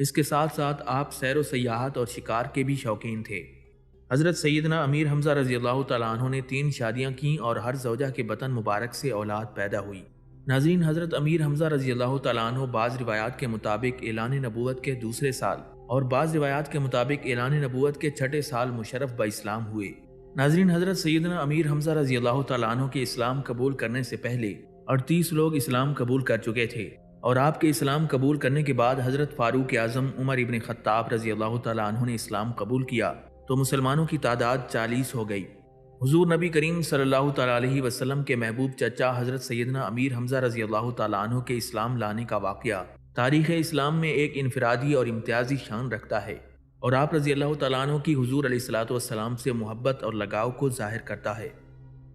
اس کے ساتھ ساتھ آپ سیر و سیاحت اور شکار کے بھی شوقین تھے۔ حضرت سیدنا امیر حمزہ رضی اللہ تعالیٰ عنہ نے 3 شادیاں کیں اور ہر زوجہ کے بطن مبارک سے اولاد پیدا ہوئی۔ ناظرین، حضرت امیر حمزہ رضی اللہ تعالیٰ عنہ بعض روایات کے مطابق اعلان نبوت کے دوسرے سال اور بعض روایات کے مطابق اعلان نبوت کے چھٹے سال مشرف باسلام ہوئے۔ ناظرین، حضرت سیدنا امیر حمزہ رضی اللہ تعالیٰ عنہ کے اسلام قبول کرنے سے پہلے 38 لوگ اسلام قبول کر چکے تھے، اور آپ کے اسلام قبول کرنے کے بعد حضرت فاروق اعظم عمر ابن خطاب رضی اللہ تعالیٰ عنہ نے اسلام قبول کیا تو مسلمانوں کی تعداد 40 ہو گئی۔ حضور نبی کریم صلی اللہ تعالیٰ علیہ وسلم کے محبوب چچا حضرت سیدنا امیر حمزہ رضی اللہ تعالیٰ عنہ کے اسلام لانے کا واقعہ تاریخ اسلام میں ایک انفرادی اور امتیازی شان رکھتا ہے، اور آپ رضی اللہ تعالیٰ عنہ کی حضور علیہ الصلوۃ والسلام سے محبت اور لگاؤ کو ظاہر کرتا ہے۔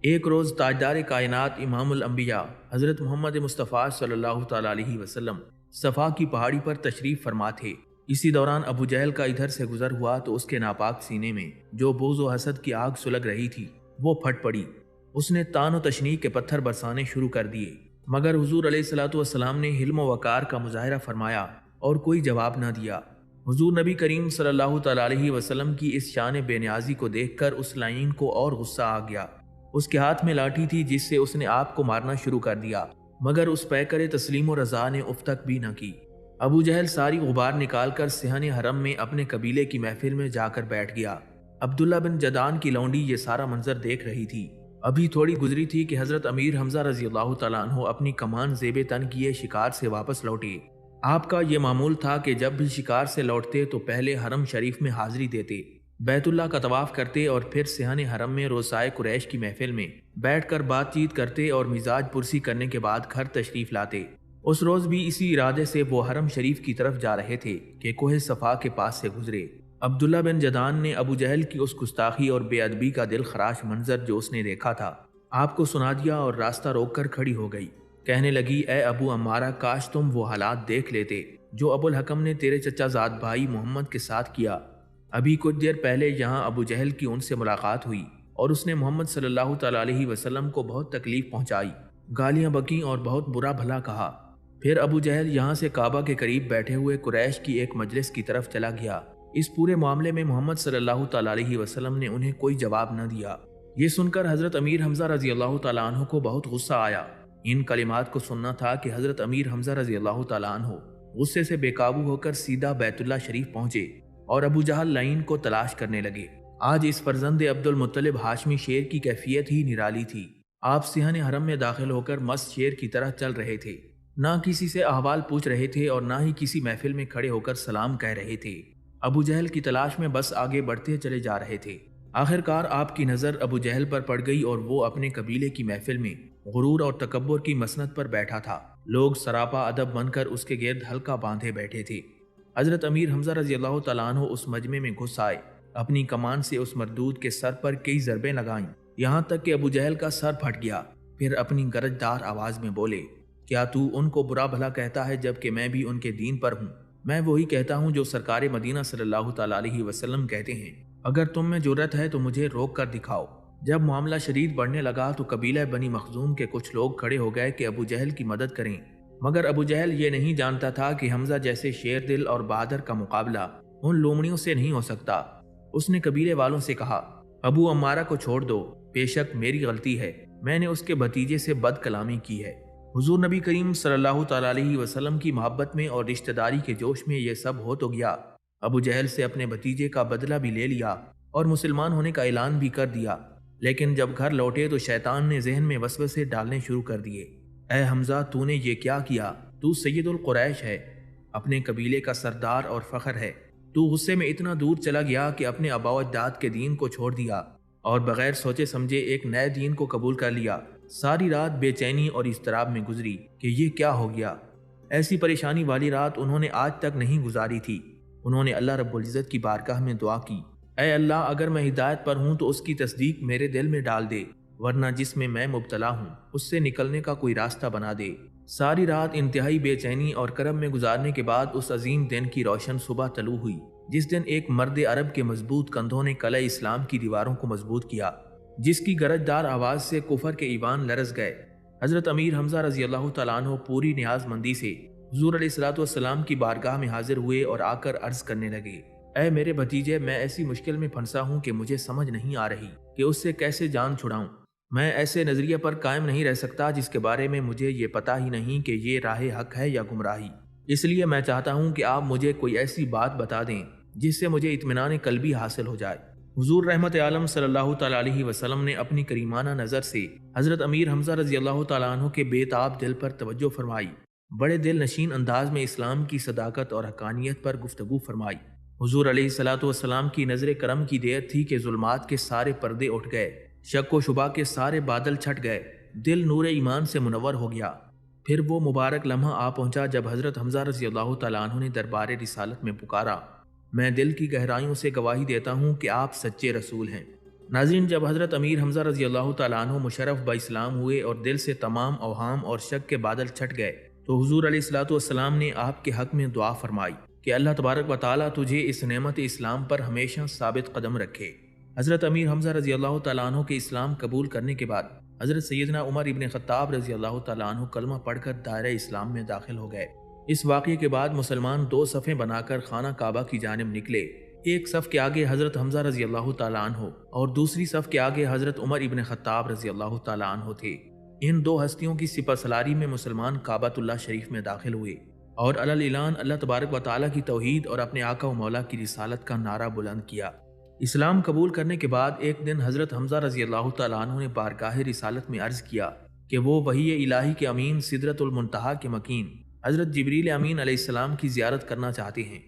ایک روز تاجدار کائنات امام الانبیاء حضرت محمد مصطفیٰ صلی اللہ تعالیٰ علیہ وسلم صفا کی پہاڑی پر تشریف فرما تھے۔ اسی دوران ابو جہل کا ادھر سے گزر ہوا تو اس کے ناپاک سینے میں جو بغض و حسد کی آگ سلگ رہی تھی وہ پھٹ پڑی۔ اس نے تان و تشنیع کے پتھر برسانے شروع کر دیے، مگر حضور علیہ الصلوۃ والسلام نے حلم و وقار کا مظاہرہ فرمایا اور کوئی جواب نہ دیا۔ حضور نبی کریم صلی اللہ تعالیٰ علیہ وسلم کی اس شان بے نیازی کو دیکھ کر اس لعین کو اور غصہ آ گیا۔ اس کے ہاتھ میں لاٹھی تھی جس سے اس نے آپ کو مارنا شروع کر دیا، مگر اس پیکر تسلیم و رضا نے اف تک بھی نہ کی۔ ابو جہل ساری غبار نکال کر صحن حرم میں اپنے قبیلے کی محفل میں جا کر بیٹھ گیا۔ عبداللہ بن جدان کی لونڈی یہ سارا منظر دیکھ رہی تھی۔ ابھی تھوڑی گزری تھی کہ حضرت امیر حمزہ رضی اللہ تعالیٰ عنہ اپنی کمان زیب تن کیے شکار سے واپس لوٹے۔ آپ کا یہ معمول تھا کہ جب بھی شکار سے لوٹتے تو پہلے حرم شریف میں حاضری دیتے، بیت اللہ کا طواف کرتے اور پھر صحن حرم میں روسائے قریش کی محفل میں بیٹھ کر بات چیت کرتے اور مزاج پرسی کرنے کے بعد گھر تشریف لاتے۔ اس روز بھی اسی ارادے سے وہ حرم شریف کی طرف جا رہے تھے کہ کوہ صفا کے پاس سے گزرے۔ عبداللہ بن جدان نے ابو جہل کی اس گستاخی اور بے ادبی کا دل خراش منظر جو اس نے دیکھا تھا آپ کو سنا دیا اور راستہ روک کر کھڑی ہو گئی۔ کہنے لگی، اے ابو عمارہ، کاش تم وہ حالات دیکھ لیتے جو ابو الحکم نے تیرے چچا زاد بھائی محمد کے ساتھ کیا۔ ابھی کچھ دیر پہلے یہاں ابو جہل کی ان سے ملاقات ہوئی اور اس نے محمد صلی اللہ تعالیٰ علیہ وسلم کو بہت تکلیف پہنچائی، گالیاں بکیں اور بہت برا بھلا کہا۔ پھر ابو جہل یہاں سے کعبہ کے قریب بیٹھے ہوئے قریش کی ایک مجلس کی طرف چلا گیا۔ اس پورے معاملے میں محمد صلی اللہ تعالیٰ علیہ وسلم نے انہیں کوئی جواب نہ دیا۔ یہ سن کر حضرت امیر حمزہ رضی اللہ تعالیٰ عنہ کو بہت غصہ آیا۔ ان کلمات کو سننا تھا کہ حضرت امیر حمزہ رضی اللہ تعالیٰ عنہ غصے سے بے قابو ہو کر سیدھا بیت اللہ شریف پہنچے اور ابو جہل لعین کو تلاش کرنے لگے۔ آج اس فرزند عبد المطلب ہاشمی شیر کی کیفیت ہی نرالی تھی۔ آپ صحن حرم میں داخل ہو کر مست شیر کی طرح چل رہے تھے، نہ کسی سے احوال پوچھ رہے تھے اور نہ ہی کسی محفل میں کھڑے ہو کر سلام کہہ رہے تھے۔ ابو جہل کی تلاش میں بس آگے بڑھتے چلے جا رہے تھے۔ آخرکار آپ کی نظر ابو جہل پر پڑ گئی اور وہ اپنے قبیلے کی محفل میں غرور اور تکبر کی مسند پر بیٹھا تھا۔ لوگ سراپا ادب بن کر اس کے گرد حلقہ باندھے بیٹھے تھے۔ حضرت امیر حمزہ رضی اللہ تعالیٰ عنہ اس مجمع میں گھس آئے، اپنی کمان سے اس مردود کے سر پر کئی ضربیں لگائیں، یہاں تک کہ ابو جہل کا سر پھٹ گیا۔ پھر اپنی گرجدار آواز میں بولے، کیا تو ان کو برا بھلا کہتا ہے جبکہ میں بھی ان کے دین پر ہوں؟ میں وہی کہتا ہوں جو سرکار مدینہ صلی اللہ تعالیٰ علیہ وسلم کہتے ہیں، اگر تم میں جرأت ہے تو مجھے روک کر دکھاؤ۔ جب معاملہ شدید بڑھنے لگا تو قبیلہ بنی مخزوم کے کچھ لوگ کھڑے ہو گئے کہ ابو جہل کی مدد کریں، مگر ابو جہل یہ نہیں جانتا تھا کہ حمزہ جیسے شیر دل اور بہادر کا مقابلہ ان لومڑیوں سے نہیں ہو سکتا۔ اس نے قبیلے والوں سے کہا، ابو عمارہ کو چھوڑ دو، بے شک میری غلطی ہے، میں نے اس کے بھتیجے سے بد کلامی کی ہے۔ حضور نبی کریم صلی اللہ تعالیٰ علیہ وسلم کی محبت میں اور رشتہ داری کے جوش میں یہ سب ہو تو گیا۔ ابو جہل سے اپنے بھتیجے کا بدلہ بھی لے لیا اور مسلمان ہونے کا اعلان بھی کر دیا، لیکن جب گھر لوٹے تو شیطان نے ذہن میں وسوسے ڈالنے شروع کر دیے۔ اے حمزہ، تو نے یہ کیا کیا؟ تو سید القریش ہے، اپنے قبیلے کا سردار اور فخر ہے۔ تو غصے میں اتنا دور چلا گیا کہ اپنے آباء و اجداد کے دین کو چھوڑ دیا اور بغیر سوچے سمجھے ایک نئے دین کو قبول کر لیا۔ ساری رات بے چینی اور اضطراب میں گزری کہ یہ کیا ہو گیا۔ ایسی پریشانی والی رات انہوں نے آج تک نہیں گزاری تھی۔ انہوں نے اللہ رب العزت کی بارگاہ میں دعا کی، اے اللہ، اگر میں ہدایت پر ہوں تو اس کی تصدیق میرے دل میں ڈال دے، ورنہ جس میں مبتلا ہوں اس سے نکلنے کا کوئی راستہ بنا دے۔ ساری رات انتہائی بے چینی اور کرب میں گزارنے کے بعد اس عظیم دن کی روشن صبح طلوع ہوئی جس دن ایک مرد عرب کے مضبوط کندھوں نے قلعہ اسلام کی دیواروں کو مضبوط کیا، جس کی گرجدار آواز سے کفر کے ایوان لرز گئے۔ حضرت امیر حمزہ رضی اللہ تعالیٰ عنہ پوری نیاز مندی سے حضور علیہ الصلوۃ والسلام کی بارگاہ میں حاضر ہوئے اور آ کر عرض کرنے لگے، اے میرے بھتیجے، میں ایسی مشکل میں پھنسا ہوں کہ مجھے سمجھ نہیں آ رہی کہ اس سے کیسے جان چھڑاؤں۔ میں ایسے نظریے پر قائم نہیں رہ سکتا جس کے بارے میں مجھے یہ پتہ ہی نہیں کہ یہ راہ حق ہے یا گمراہی۔ اس لیے میں چاہتا ہوں کہ آپ مجھے کوئی ایسی بات بتا دیں جس سے مجھے اطمینان قلبی حاصل ہو جائے۔ حضور رحمت عالم صلی اللہ تعالیٰ علیہ وسلم نے اپنی کریمانہ نظر سے حضرت امیر حمزہ رضی اللہ تعالیٰ عنہ کے بے تاب دل پر توجہ فرمائی، بڑے دل نشین انداز میں اسلام کی صداقت اور حقانیت پر گفتگو فرمائی۔ حضور علیہ الصلوۃ والسلام کی نظر کرم کی دیر تھی کہ ظلمات کے سارے پردے اٹھ گئے، شک و شبہ کے سارے بادل چھٹ گئے، دل نور ایمان سے منور ہو گیا۔ پھر وہ مبارک لمحہ آ پہنچا جب حضرت حمزہ رضی اللہ تعالیٰ عنہ نے دربار رسالت میں پکارا، میں دل کی گہرائیوں سے گواہی دیتا ہوں کہ آپ سچے رسول ہیں۔ ناظرین، جب حضرت امیر حمزہ رضی اللہ تعالیٰ عنہ مشرف با اسلام ہوئے اور دل سے تمام اوہام اور شک کے بادل چھٹ گئے تو حضور علیہ الصلوۃ والسلام نے آپ کے حق میں دعا فرمائی کہ اللہ تبارک و تعالیٰ تجھے اس نعمت اسلام پر ہمیشہ ثابت قدم رکھے۔ حضرت امیر حمزہ رضی اللہ تعالیٰ عنہ کے اسلام قبول کرنے کے بعد حضرت سیدنا عمر ابن خطاب رضی اللہ تعالیٰ عنہ کلمہ پڑھ کر دائرہ اسلام میں داخل ہو گئے۔ اس واقعے کے بعد مسلمان دو صفیں بنا کر خانہ کعبہ کی جانب نکلے۔ ایک صف کے آگے حضرت حمزہ رضی اللہ تعالیٰ عنہ اور دوسری صف کے آگے حضرت عمر ابن خطاب رضی اللہ تعالیٰ عنہ تھے۔ ان دو ہستیوں کی سپہ سالاری میں مسلمان کعبۃ اللہ شریف میں داخل ہوئے اور علی الاعلان اللہ تبارک و تعالیٰ کی توحید اور اپنے آقا و مولا کی رسالت کا نعرہ بلند کیا۔ اسلام قبول کرنے کے بعد ایک دن حضرت حمزہ رضی اللہ تعالیٰ عنہ نے بارگاہ رسالت میں عرض کیا کہ وہ وحی الہی کے امین سدرۃ المنتہا کے مکین حضرت جبریل امین علیہ السلام کی زیارت کرنا چاہتے ہیں۔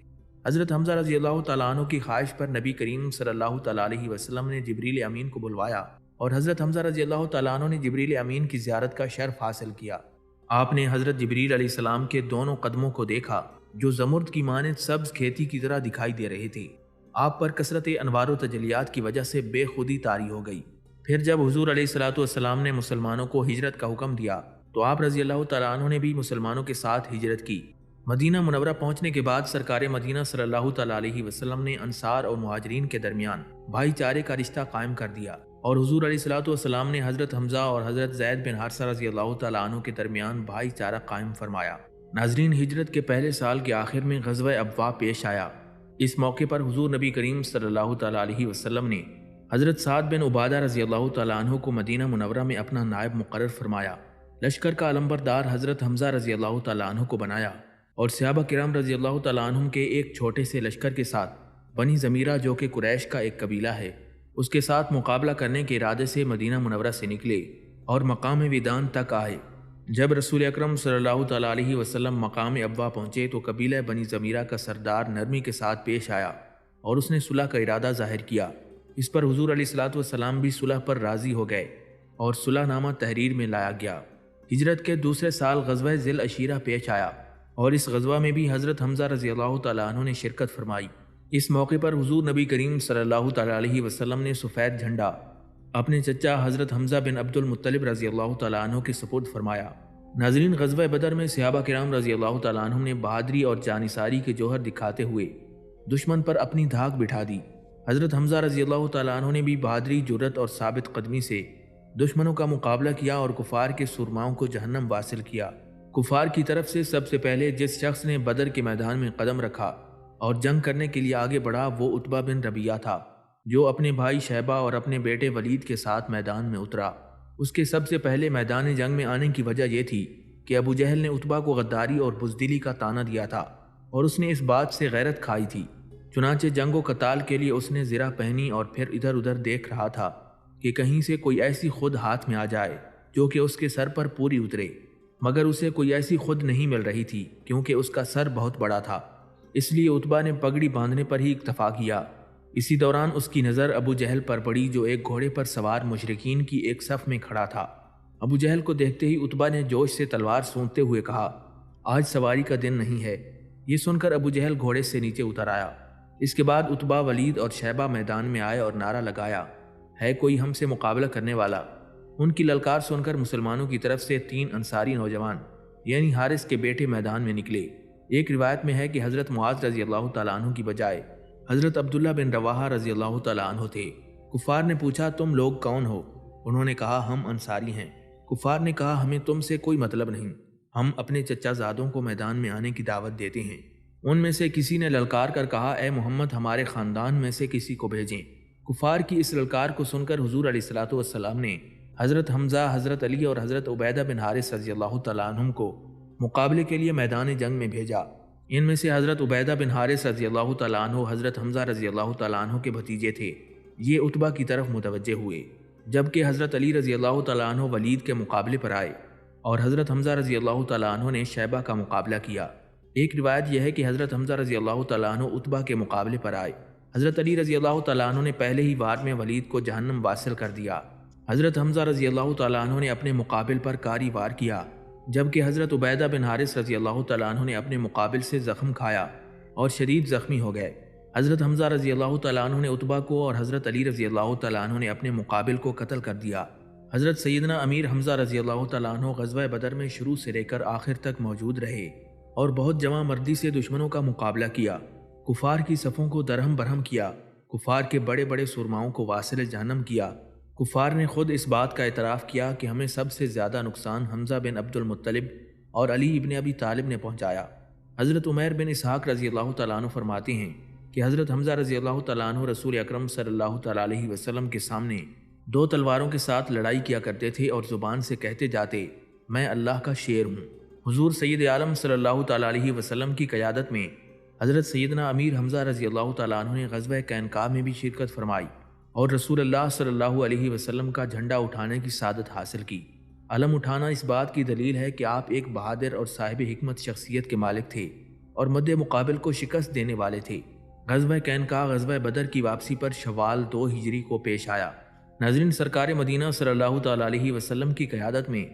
حضرت حمزہ رضی اللہ تعالیٰ عنہ کی خواہش پر نبی کریم صلی اللہ تعالیٰ علیہ وسلم نے جبریل امین کو بلوایا اور حضرت حمزہ رضی اللہ تعالیٰ عنہ نے جبریل امین کی زیارت کا شرف حاصل کیا۔ آپ نے حضرت جبریل علیہ السلام کے دونوں قدموں کو دیکھا جو زمرد کی مانند سبز کھیتی کی طرح دکھائی دے رہے تھے۔ آپ پر کثرت انوار و تجلیات کی وجہ سے بے خودی طاری ہو گئی۔ پھر جب حضور علیہ الصلوۃ والسلام نے مسلمانوں کو ہجرت کا حکم دیا تو آپ رضی اللہ تعالیٰ عنہ نے بھی مسلمانوں کے ساتھ ہجرت کی۔ مدینہ منورہ پہنچنے کے بعد سرکار مدینہ صلی اللہ تعالیٰ علیہ وسلم نے انصار اور مہاجرین کے درمیان بھائی چارے کا رشتہ قائم کر دیا اور حضور علیہ الصلوۃ والسلام نے حضرت حمزہ اور حضرت زید بن حارثہ رضی اللہ تعالیٰ عنہ کے درمیان بھائی چارہ قائم فرمایا۔ ناظرین، ہجرت کے پہلے سال کے آخر میں غزوہ ابواء پیش آیا۔ اس موقع پر حضور نبی کریم صلی اللہ تعالیٰ علیہ وسلم نے حضرت سعد بن عبادہ رضی اللہ تعالیٰ عنہ کو مدینہ منورہ میں اپنا نائب مقرر فرمایا، لشکر کا علمبردار حضرت حمزہ رضی اللہ تعالیٰ عنہ کو بنایا اور صحابہ کرام رضی اللہ تعالیٰ عنہ کے ایک چھوٹے سے لشکر کے ساتھ بنی ضمیرہ جو کہ قریش کا ایک قبیلہ ہے اس کے ساتھ مقابلہ کرنے کے ارادے سے مدینہ منورہ سے نکلے اور مقام ودان تک آئے۔ جب رسول اکرم صلی اللہ تعالیٰ علیہ وسلم مقام ابواء پہنچے تو قبیلہ بنی ضمیرہ کا سردار نرمی کے ساتھ پیش آیا اور اس نے صلح کا ارادہ ظاہر کیا۔ اس پر حضور علیہ الصلوۃ والسلام بھی صلح پر راضی ہو گئے اور صلح نامہ تحریر میں لایا گیا۔ ہجرت کے دوسرے سال غزوہ ذی العشیرہ پیش آیا اور اس غزوہ میں بھی حضرت حمزہ رضی اللہ تعالیٰ عنہ نے شرکت فرمائی۔ اس موقع پر حضور نبی کریم صلی اللہ تعالیٰ علیہ وسلم نے سفید جھنڈا اپنے چچا حضرت حمزہ بن عبد المطلب رضی اللہ تعالیٰ عنہ کے سپرد فرمایا۔ ناظرین، غزوہ بدر میں صحابہ کرام رضی اللہ تعالیٰ عنہ نے بہادری اور جانثاری کے جوہر دکھاتے ہوئے دشمن پر اپنی دھاک بٹھا دی۔ حضرت حمزہ رضی اللہ تعالیٰ عنہ نے بھی بہادری، جرأت اور ثابت قدمی سے دشمنوں کا مقابلہ کیا اور کفار کے سرماؤں کو جہنم واصل کیا۔ کفار کی طرف سے سب سے پہلے جس شخص نے بدر کے میدان میں قدم رکھا اور جنگ کرنے کے لیے آگے بڑھا وہ عتبہ بن ربیعہ تھا، جو اپنے بھائی شیبہ اور اپنے بیٹے ولید کے ساتھ میدان میں اترا۔ اس کے سب سے پہلے میدان جنگ میں آنے کی وجہ یہ تھی کہ ابو جہل نے عتبہ کو غداری اور بزدلی کا طعنہ دیا تھا اور اس نے اس بات سے غیرت کھائی تھی۔ چنانچہ جنگ و قتال کے لیے اس نے زرہ پہنی اور پھر ادھر ادھر دیکھ رہا تھا کہ کہیں سے کوئی ایسی خود ہاتھ میں آ جائے جو کہ اس کے سر پر پوری اترے، مگر اسے کوئی ایسی خود نہیں مل رہی تھی کیونکہ اس کا سر بہت بڑا تھا، اس لیے عتبہ نے پگڑی باندھنے پر ہی اکتفا کیا۔ اسی دوران اس کی نظر ابو جہل پر پڑی جو ایک گھوڑے پر سوار مشرکین کی ایک صف میں کھڑا تھا۔ ابو جہل کو دیکھتے ہی عتبہ نے جوش سے تلوار سونتتے ہوئے کہا، آج سواری کا دن نہیں ہے۔ یہ سن کر ابو جہل گھوڑے سے نیچے اتر آیا۔ اس کے بعد عتبہ، ولید اور شیبہ میدان میں آئے اور نعرہ لگایا، ہے کوئی ہم سے مقابلہ کرنے والا؟ ان کی للکار سن کر مسلمانوں کی طرف سے 3 انصاری نوجوان یعنی حارث کے بیٹے میدان میں نکلے۔ ایک روایت میں ہے کہ حضرت معاذ رضی اللہ تعالیٰ عنہ کی بجائے حضرت عبداللہ بن رواحہ رضی اللہ تعالیٰ عنہ تھے۔ کفار نے پوچھا، تم لوگ کون ہو؟ انہوں نے کہا، ہم انصاری ہیں۔ کفار نے کہا، ہمیں تم سے کوئی مطلب نہیں، ہم اپنے چچا زادوں کو میدان میں آنے کی دعوت دیتے ہیں۔ ان میں سے کسی نے للکار کر کہا، اے محمد ہمارے خاندان میں سے کسی کو بھیجیں۔ کفار کی اس للکار کو سن کر حضور علیہ الصلوۃ والسلام نے حضرت حمزہ، حضرت علی اور حضرت عبیدہ بن حارث رضی اللہ تعالیٰ عنہم کو مقابلے کے لیے میدان جنگ میں بھیجا۔ ان میں سے حضرت عبیدہ بن حارث رضی اللہ تعالیٰ عنہ حضرت حمزہ رضی اللہ تعالیٰ عنہ کے بھتیجے تھے۔ یہ عتبہ کی طرف متوجہ ہوئے، جبکہ حضرت علی رضی اللہ تعالیٰ عنہ ولید کے مقابلے پر آئے اور حضرت حمزہ رضی اللہ تعالیٰ عنہ نے شیبہ کا مقابلہ کیا۔ ایک روایت یہ ہے کہ حضرت حمزہ رضی اللہ تعالیٰ عنہ عتبہ کے مقابلے پر آئے۔ حضرت علی رضی اللہ تعالیٰ عنہ نے پہلے ہی وار میں ولید کو جہنم واصل کر دیا۔ حضرت حمزہ رضی اللہ تعالیٰ عنہ نے اپنے مقابل پر کاری وار کیا، جبکہ حضرت عبیدہ بن حارث رضی اللہ تعالیٰ عنہ نے اپنے مقابل سے زخم کھایا اور شدید زخمی ہو گئے۔ حضرت حمزہ رضی اللہ تعالیٰ عنہ نے عتبہ کو اور حضرت علی رضی اللہ تعالیٰ عنہ نے اپنے مقابل کو قتل کر دیا۔ حضرت سیدنا امیر حمزہ رضی اللہ تعالیٰ عنہ غزوہ بدر میں شروع سے لے کر آخر تک موجود رہے اور بہت جواں مردی سے دشمنوں کا مقابلہ کیا، کفار کی صفوں کو درہم برہم کیا، کفار کے بڑے بڑے سرماؤں کو واصل جہنم کیا۔ کفار نے خود اس بات کا اعتراف کیا کہ ہمیں سب سے زیادہ نقصان حمزہ بن عبد المطلب اور علی ابن ابی طالب نے پہنچایا۔ حضرت عمیر بن اسحاق رضی اللہ تعالیٰ عنہ فرماتے ہیں کہ حضرت حمزہ رضی اللہ تعالیٰ عنہ رسول اکرم صلی اللہ تعالیٰ علیہ وسلم کے سامنے 2 تلواروں کے ساتھ لڑائی کیا کرتے تھے اور زبان سے کہتے جاتے، میں اللہ کا شیر ہوں۔ حضور سید عالم صلی اللہ تعالیٰ علیہ وسلم کی قیادت میں حضرت سیدنا امیر حمزہ رضی اللہ تعالیٰ عنہ نے غزوہ قینقاع میں بھی شرکت فرمائی اور رسول اللہ صلی اللہ علیہ وسلم کا جھنڈا اٹھانے کی سعادت حاصل کی۔ علم اٹھانا اس بات کی دلیل ہے کہ آپ ایک بہادر اور صاحب حکمت شخصیت کے مالک تھے اور مد مقابل کو شکست دینے والے تھے۔ غزوہ قینقاع غزوہ بدر کی واپسی پر شوال 2 ہجری کو پیش آیا۔ ناظرین، سرکار مدینہ صلی اللہ تعالیٰ علیہ وسلم کی قیادت میں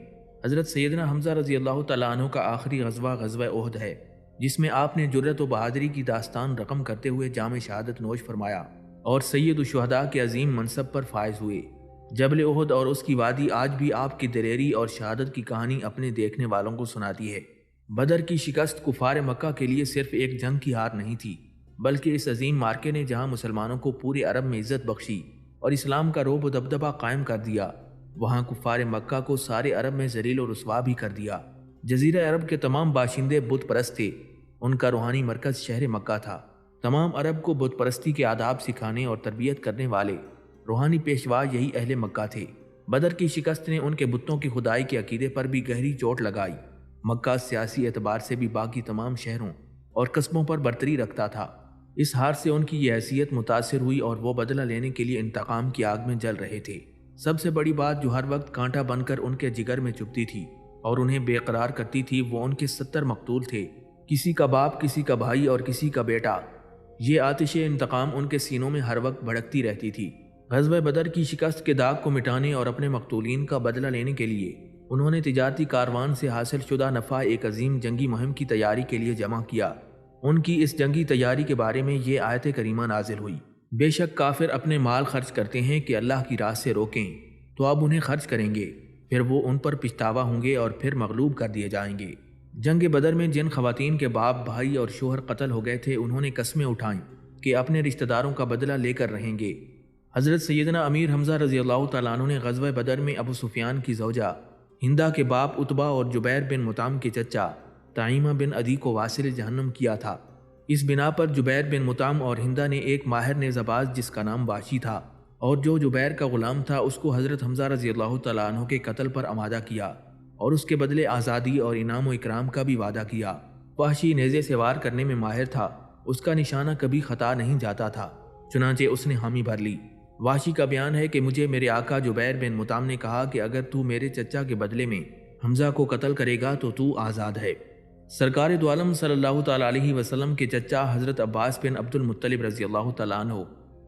حضرت سیدنا حمزہ رضی اللہ تعالیٰ عنہ کا آخری غزوہ غزوہ احد ہے، جس میں آپ نے جرأت و بہادری کی داستان رقم کرتے ہوئے جام شہادت نوش فرمایا اور سید الشہداء کے عظیم منصب پر فائز ہوئے۔ جبل احد اور اس کی وادی آج بھی آپ کی دلیری اور شہادت کی کہانی اپنے دیکھنے والوں کو سناتی ہے۔ بدر کی شکست کفار مکہ کے لیے صرف ایک جنگ کی ہار نہیں تھی، بلکہ اس عظیم مارکے نے جہاں مسلمانوں کو پورے عرب میں عزت بخشی اور اسلام کا رعب و دبدبہ قائم کر دیا، وہاں کفار مکہ کو سارے عرب میں ذلیل و رسوا بھی کر دیا۔ جزیرہ عرب کے تمام باشندے بت پرست تھے، ان کا روحانی مرکز شہر مکہ تھا۔ تمام عرب کو بت پرستی کے آداب سکھانے اور تربیت کرنے والے روحانی پیشوا یہی اہل مکہ تھے۔ بدر کی شکست نے ان کے بتوں کی خدائی کے عقیدے پر بھی گہری چوٹ لگائی۔ مکہ سیاسی اعتبار سے بھی باقی تمام شہروں اور قصبوں پر برتری رکھتا تھا۔ اس ہار سے ان کی یہ حیثیت متاثر ہوئی اور وہ بدلہ لینے کے لیے انتقام کی آگ میں جل رہے تھے۔ سب سے بڑی بات جو ہر وقت کانٹا بن کر ان کے جگر میں چبھتی تھی اور انہیں بے قرار کرتی تھی، وہ ان کے 70 مقتول تھے، کسی کا باپ، کسی کا بھائی اور کسی کا بیٹا۔ یہ آتش انتقام ان کے سینوں میں ہر وقت بھڑکتی رہتی تھی۔ غزوہ بدر کی شکست کے داغ کو مٹانے اور اپنے مقتولین کا بدلہ لینے کے لیے انہوں نے تجارتی کاروان سے حاصل شدہ نفع ایک عظیم جنگی مہم کی تیاری کے لیے جمع کیا۔ ان کی اس جنگی تیاری کے بارے میں یہ آیت کریمہ نازل ہوئی، بے شک کافر اپنے مال خرچ کرتے ہیں کہ اللہ کی راہ سے روکیں تو اب انہیں خرچ کریں گے، پھر وہ ان پر پچھتاوا ہوں گے اور پھر مغلوب کر دیے جائیں گے۔ جنگ بدر میں جن خواتین کے باپ، بھائی اور شوہر قتل ہو گئے تھے، انہوں نے قسمیں اٹھائیں کہ اپنے رشتہ داروں کا بدلہ لے کر رہیں گے۔ حضرت سیدنا امیر حمزہ رضی اللہ تعالیٰ عنہ نے غزوہ بدر میں ابو سفیان کی زوجہ ہندہ کے باپ عتبہ اور جبیر بن مطعم کے چچا طعیمہ بن عدی کو واصل جہنم کیا تھا۔ اس بنا پر جبیر بن مطعم اور ہندہ نے ایک ماہر نیزباز جس کا نام واشی تھا اور جو جبیر کا غلام تھا، اس کو حضرت حمزہ رضی اللہ تعالیٰ عنہ کے قتل پر آمادہ کیا اور اس کے بدلے آزادی اور انعام و اکرام کا بھی وعدہ کیا۔ واشی نیزے سے وار کرنے میں ماہر تھا، اس کا نشانہ کبھی خطا نہیں جاتا تھا، چنانچہ اس نے حامی بھر لی۔ واشی کا بیان ہے کہ مجھے میرے آقا جبیر بن مطعم نے کہا کہ اگر تو میرے چچا کے بدلے میں حمزہ کو قتل کرے گا تو آزاد ہے۔ سرکار دو عالم صلی اللہ تعالیٰ علیہ وسلم کے چچا حضرت عباس بن عبد المطلب رضی اللہ تعالیٰ عنہ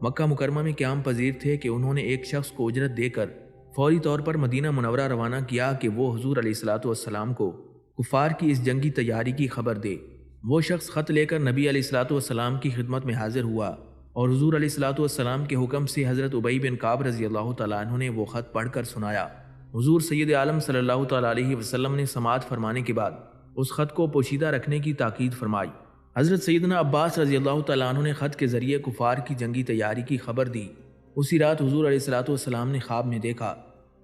مکہ مکرمہ میں قیام پذیر تھے کہ انہوں نے ایک شخص کو اجرت دے کر فوری طور پر مدینہ منورہ روانہ کیا کہ وہ حضور علیہ الصلوۃ والسلام کو کفار کی اس جنگی تیاری کی خبر دے۔ وہ شخص خط لے کر نبی علیہ الصلوۃ والسلام کی خدمت میں حاضر ہوا اور حضور علیہ الصلوۃ والسلام کے حکم سے حضرت ابی بن کعب رضی اللہ تعالیٰ عنہ نے وہ خط پڑھ کر سنایا۔ حضور سید عالم صلی اللہ تعالیٰ علیہ وسلم نے سماعت فرمانے کے بعد اس خط کو پوشیدہ رکھنے کی تاکید فرمائی۔ حضرت سیدنا عباس رضی اللہ تعالیٰ عنہ نے خط کے ذریعے کفار کی جنگی تیاری کی خبر دی۔ اسی رات حضور علیہ الصلوۃ والسلام نے خواب میں دیکھا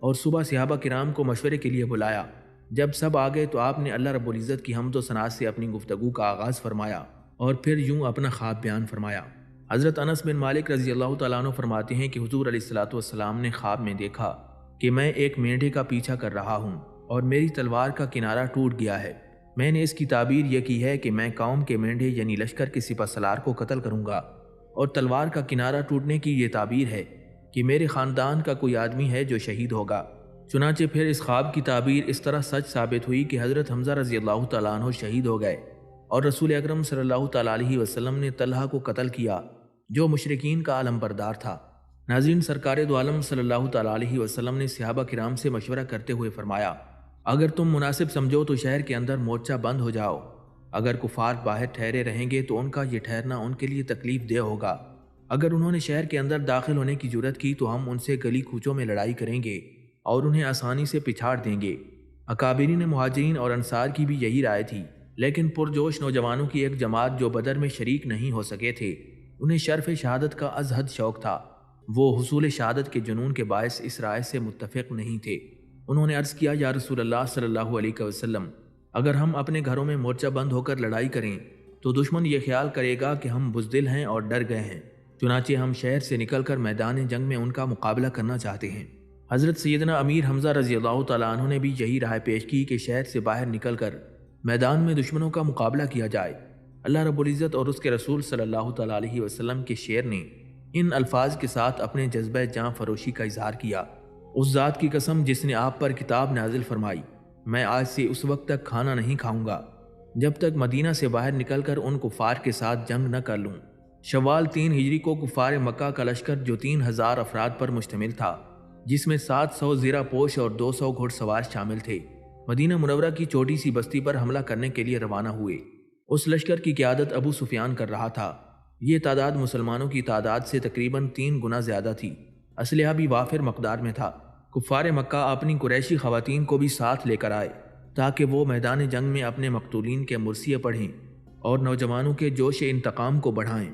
اور صبح صحابہ کرام کو مشورے کے لیے بلایا۔ جب سب آ گئے تو آپ نے اللہ رب العزت کی حمد و ثنا سے اپنی گفتگو کا آغاز فرمایا اور پھر یوں اپنا خواب بیان فرمایا۔ حضرت انس بن مالک رضی اللہ تعالیٰ عنہ فرماتے ہیں کہ حضور علیہ الصلوۃ والسلام نے خواب میں دیکھا کہ میں ایک مینڈھے کا پیچھا کر رہا ہوں اور میری تلوار کا کنارہ ٹوٹ گیا ہے۔ میں نے اس کی تعبیر یہ کی ہے کہ میں قوم کے مینڈھے یعنی لشکر کے سپہ سالار کو قتل کروں گا، اور تلوار کا کنارہ ٹوٹنے کی یہ تعبیر ہے کہ میرے خاندان کا کوئی آدمی ہے جو شہید ہوگا۔ چنانچہ پھر اس خواب کی تعبیر اس طرح سچ ثابت ہوئی کہ حضرت حمزہ رضی اللہ تعالیٰ عنہ شہید ہو گئے اور رسول اکرم صلی اللہ تعالیٰ علیہ وسلم نے طلحہ کو قتل کیا جو مشرکین کا علم بردار تھا۔ ناظرین، سرکار دو عالم صلی اللہ تعالیٰ علیہ وسلم نے صحابہ کرام سے مشورہ کرتے ہوئے فرمایا، اگر تم مناسب سمجھو تو شہر کے اندر مورچہ بند ہو جاؤ۔ اگر کفار باہر ٹھہرے رہیں گے تو ان کا یہ ٹھہرنا ان کے لیے تکلیف دہ ہوگا۔ اگر انہوں نے شہر کے اندر داخل ہونے کی جرات کی تو ہم ان سے گلی کوچوں میں لڑائی کریں گے اور انہیں آسانی سے پچھاڑ دیں گے۔ اکابرین مہاجرین اور انصار کی بھی یہی رائے تھی، لیکن پرجوش نوجوانوں کی ایک جماعت جو بدر میں شریک نہیں ہو سکے تھے، انہیں شرف شہادت کا از حد شوق تھا۔ وہ حصول شہادت کے جنون کے باعث اس رائے سے متفق نہیں تھے۔ انہوں نے عرض کیا، یا رسول اللہ صلی اللہ علیہ وسلم، اگر ہم اپنے گھروں میں مورچہ بند ہو کر لڑائی کریں تو دشمن یہ خیال کرے گا کہ ہم بزدل ہیں اور ڈر گئے ہیں، چنانچہ ہم شہر سے نکل کر میدان جنگ میں ان کا مقابلہ کرنا چاہتے ہیں۔ حضرت سیدنا امیر حمزہ رضی اللہ تعالیٰ عنہ نے بھی یہی رائے پیش کی کہ شہر سے باہر نکل کر میدان میں دشمنوں کا مقابلہ کیا جائے۔ اللہ رب العزت اور اس کے رسول صلی اللہ تعالیٰ علیہ وسلم کے شعر نے ان الفاظ کے ساتھ اپنے جذبہ جاں فروشی کا اظہار کیا۔ اس ذات کی قسم جس نے آپ پر کتاب نازل فرمائی، میں آج سے اس وقت تک کھانا نہیں کھاؤں گا جب تک مدینہ سے باہر نکل کر ان کفار کے ساتھ جنگ نہ کر لوں۔ شوال 3 ہجری کو کفار مکہ کا لشکر جو 3000 افراد پر مشتمل تھا، جس میں 700 زیرہ پوش اور 200 گھڑ سوار شامل تھے، مدینہ منورہ کی چھوٹی سی بستی پر حملہ کرنے کے لیے روانہ ہوئے۔ اس لشکر کی قیادت ابو سفیان کر رہا تھا۔ یہ تعداد مسلمانوں کی تعداد سے تقریباً 3 گنا زیادہ تھی۔ اسلحہ بھی وافر مقدار میں تھا۔ کفار مکہ اپنی قریشی خواتین کو بھی ساتھ لے کر آئے تاکہ وہ میدان جنگ میں اپنے مقتولین کے مرثیے پڑھیں اور نوجوانوں کے جوش انتقام کو بڑھائیں۔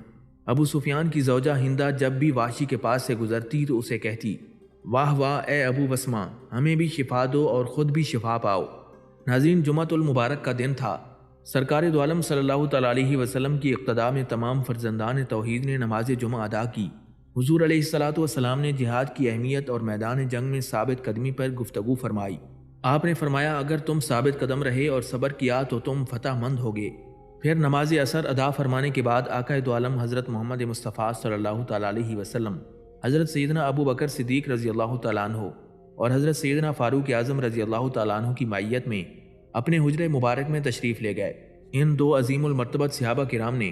ابو سفیان کی زوجہ ہندہ جب بھی وحشی کے پاس سے گزرتی تو اسے کہتی، واہ واہ اے ابو وسما، ہمیں بھی شفا دو اور خود بھی شفا پاؤ۔ ناظرین، جمعۃ المبارک کا دن تھا۔ سرکار دو عالم صلی اللہ تعالیٰ علیہ وسلم کی اقتداء میں تمام فرزندان توحید نے نماز جمعہ ادا کی۔ حضور علیہ الصلوۃ والسلام نے جہاد کی اہمیت اور میدان جنگ میں ثابت قدمی پر گفتگو فرمائی۔ آپ نے فرمایا، اگر تم ثابت قدم رہے اور صبر کیا تو تم فتح مند ہوگے۔ پھر نماز عصر ادا فرمانے کے بعد آقا دو عالم حضرت محمد مصطفیٰ صلی اللہ تعالیٰ علیہ وسلم، حضرت سیدنا ابو بکر صدیق رضی اللہ تعالیٰ عنہ اور حضرت سیدنا فاروق اعظم رضی اللہ تعالیٰ عنہ کی معیت میں اپنے حجرے مبارک میں تشریف لے گئے۔ ان 2 عظیم المرتبت صحابہ کرام نے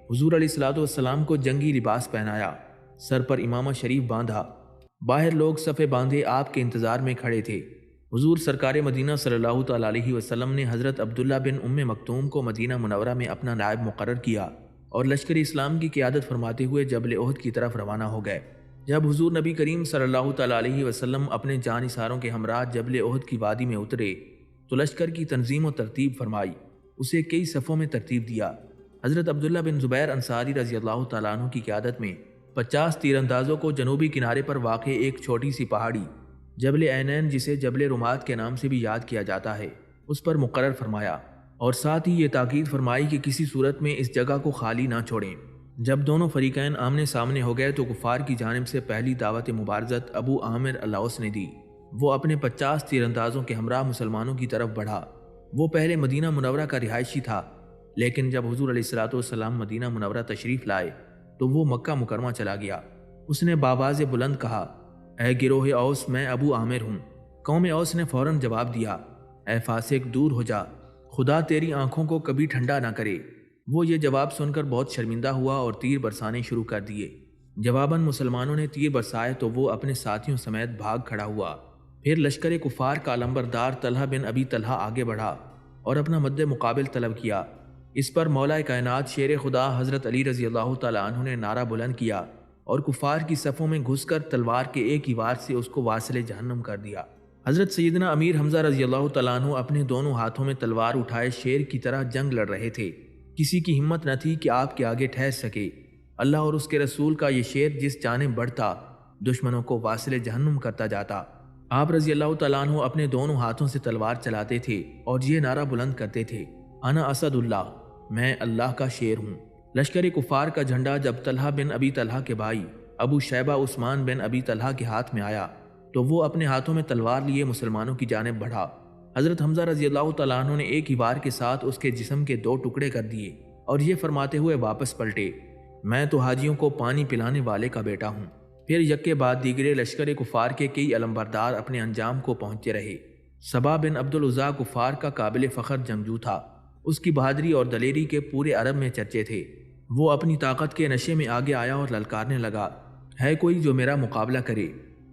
حضور علیہ الصلوۃ والسلام کو جنگی لباس پہنایا، سر پر امامہ شریف باندھا۔ باہر لوگ صفے باندھے آپ کے انتظار میں کھڑے تھے۔ حضور سرکار مدینہ صلی اللہ تعالیٰ علیہ وسلم نے حضرت عبداللہ بن ام مکتوم کو مدینہ منورہ میں اپنا نائب مقرر کیا اور لشکر اسلام کی قیادت فرماتے ہوئے جبل احد کی طرف روانہ ہو گئے۔ جب حضور نبی کریم صلی اللہ تعالیٰ علیہ وسلم اپنے جانثاروں کے ہمراہ جبل احد کی وادی میں اترے تو لشکر کی تنظیم و ترتیب فرمائی، اسے کئی صفوں میں ترتیب دیا۔ حضرت عبداللہ بن زبیر انصاری رضی اللہ تعالیٰ عنہ کی قیادت میں 50 تیر اندازوں کو جنوبی کنارے پر واقع ایک چھوٹی سی پہاڑی جبل عینین، جسے جبل رمات کے نام سے بھی یاد کیا جاتا ہے، اس پر مقرر فرمایا اور ساتھ ہی یہ تاکید فرمائی کہ کسی صورت میں اس جگہ کو خالی نہ چھوڑیں۔ جب دونوں فریقین آمنے سامنے ہو گئے تو کفار کی جانب سے پہلی دعوت مبارزت ابو عامر الاوس نے دی۔ وہ اپنے 50 تیر اندازوں کے ہمراہ مسلمانوں کی طرف بڑھا۔ وہ پہلے مدینہ منورہ کا رہائشی تھا، لیکن جب حضور علیہ الصلوۃ والسلام مدینہ منورہ تشریف لائے تو وہ مکہ مکرمہ چلا گیا۔ اس نے بآواز بلند کہا، اے گروہ اوس، میں ابو عامر ہوں۔ قوم اوس نے فوراً جواب دیا، اے فاسق، دور ہو جا، خدا تیری آنکھوں کو کبھی ٹھنڈا نہ کرے۔ وہ یہ جواب سن کر بہت شرمندہ ہوا اور تیر برسانے شروع کر دیے۔ جواباً مسلمانوں نے تیر برسائے تو وہ اپنے ساتھیوں سمیت بھاگ کھڑا ہوا۔ پھر لشکر کفار کا علمبردار طلحہ بن ابی طلحہ آگے بڑھا اور اپنا مد مقابل طلب کیا۔ اس پر مولا کائنات شیر خدا حضرت علی رضی اللہ تعالیٰ عنہ نے نعرہ بلند کیا اور کفار کی صفوں میں گھس کر تلوار کے ایک ہی وار سے اس کو واصل جہنم کر دیا۔ حضرت سیدنا امیر حمزہ رضی اللہ تعالیٰ عنہ اپنے دونوں ہاتھوں میں تلوار اٹھائے شیر کی طرح جنگ لڑ رہے تھے۔ کسی کی ہمت نہ تھی کہ آپ کے آگے ٹھہر سکے۔ اللہ اور اس کے رسول کا یہ شیر جس جانب بڑھتا دشمنوں کو واصل جہنم کرتا جاتا۔ آپ رضی اللہ تعالیٰ عنہ اپنے دونوں ہاتھوں سے تلوار چلاتے تھے اور یہ نعرہ بلند کرتے تھے، انا اسد اللہ، میں اللہ کا شیر ہوں۔ لشکر کفار کا جھنڈا جب طلحہ بن ابی طلحہ کے بھائی ابو شیبہ عثمان بن ابی طلحہ کے ہاتھ میں آیا تو وہ اپنے ہاتھوں میں تلوار لیے مسلمانوں کی جانب بڑھا۔ حضرت حمزہ رضی اللہ تعالیٰ عنہ نے ایک ہی وار کے ساتھ اس کے جسم کے 2 ٹکڑے کر دیے اور یہ فرماتے ہوئے واپس پلٹے، میں تو حاجیوں کو پانی پلانے والے کا بیٹا ہوں۔ پھر یکے بعد دیگرے لشکر کفار کے کئی علمبردار اپنے انجام کو پہنچتے رہے۔ سبا بن عبد العزا کفار کا قابل فخر جنگجو تھا، اس کی بہادری اور دلیری کے پورے عرب میں چرچے تھے۔ وہ اپنی طاقت کے نشے میں آگے آیا اور للکارنے لگا، ہے کوئی جو میرا مقابلہ کرے؟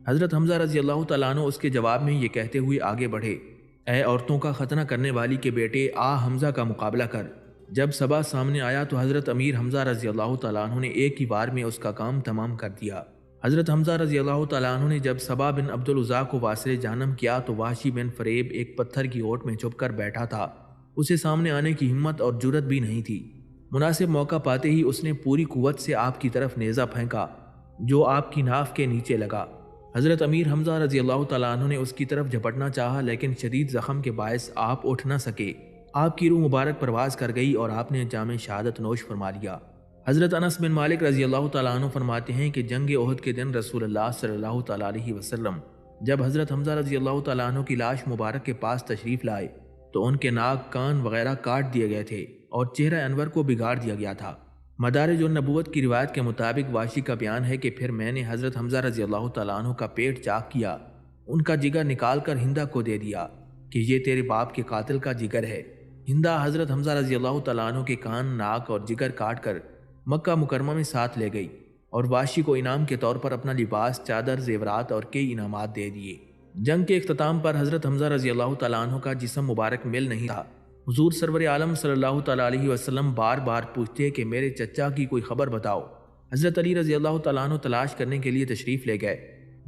حضرت حمزہ رضی اللہ تعالیٰ عنہ اس کے جواب میں یہ کہتے ہوئے آگے بڑھے، اے عورتوں کا ختنہ کرنے والی کے بیٹے، آ حمزہ کا مقابلہ کر۔ جب سبا سامنے آیا تو حضرت امیر حمزہ رضی اللہ تعالیٰ عنہ نے ایک ہی وار میں اس کا کام تمام کر دیا۔ حضرت حمزہ رضی اللہ تعالیٰ عنہ نے جب سبا بن عبد العزا کو واصل جہنم کیا تو وحشی بن فریب ایک پتھر کی اوٹ میں چھپ کر بیٹھا تھا، اسے سامنے آنے کی ہمت اور جرت بھی نہیں تھی۔ مناسب موقع پاتے ہی اس نے پوری قوت سے آپ کی طرف نیزہ پھینکا جو آپ کی ناف کے نیچے لگا۔ حضرت امیر حمزہ رضی اللہ تعالیٰ عنہ نے اس کی طرف جھپٹنا چاہا لیکن شدید زخم کے باعث آپ اٹھ نہ سکے۔ آپ کی روح مبارک پرواز کر گئی اور آپ نے جام شہادت نوش فرما لیا۔ حضرت انس بن مالک رضی اللہ تعالیٰ عنہ فرماتے ہیں کہ جنگ احد کے دن رسول اللہ صلی اللہ تعالیٰ علیہ وسلم جب حضرت حمزہ رضی اللہ تعالیٰ عنہ کی لاش مبارک کے پاس تشریف لائے تو ان کے ناک، کان وغیرہ کاٹ دیے گئے تھے اور چہرہ انور کو بگاڑ دیا گیا تھا۔ مدارج النبوت کی روایت کے مطابق واشی کا بیان ہے کہ پھر میں نے حضرت حمزہ رضی اللہ تعالیٰ عنہ کا پیٹ چاک کیا، ان کا جگر نکال کر ہندہ کو دے دیا کہ یہ تیرے باپ کے قاتل کا جگر ہے۔ ہندہ حضرت حمزہ رضی اللہ تعالیٰ عنہ کے کان، ناک اور جگر کاٹ کر مکہ مکرمہ میں ساتھ لے گئی اور واشی کو انعام کے طور پر اپنا لباس، چادر، زیورات اور کئی انعامات دے دیے۔ جنگ کے اختتام پر حضرت حمزہ رضی اللہ تعالیٰ عنہ کا جسم مبارک مل نہیں تھا۔ حضور سرور عالم صلی اللہ تعالیٰ علیہ وسلم بار بار پوچھتے کہ میرے چچا کی کوئی خبر بتاؤ۔ حضرت علی رضی اللہ تعالیٰ عنہ تلاش کرنے کے لیے تشریف لے گئے۔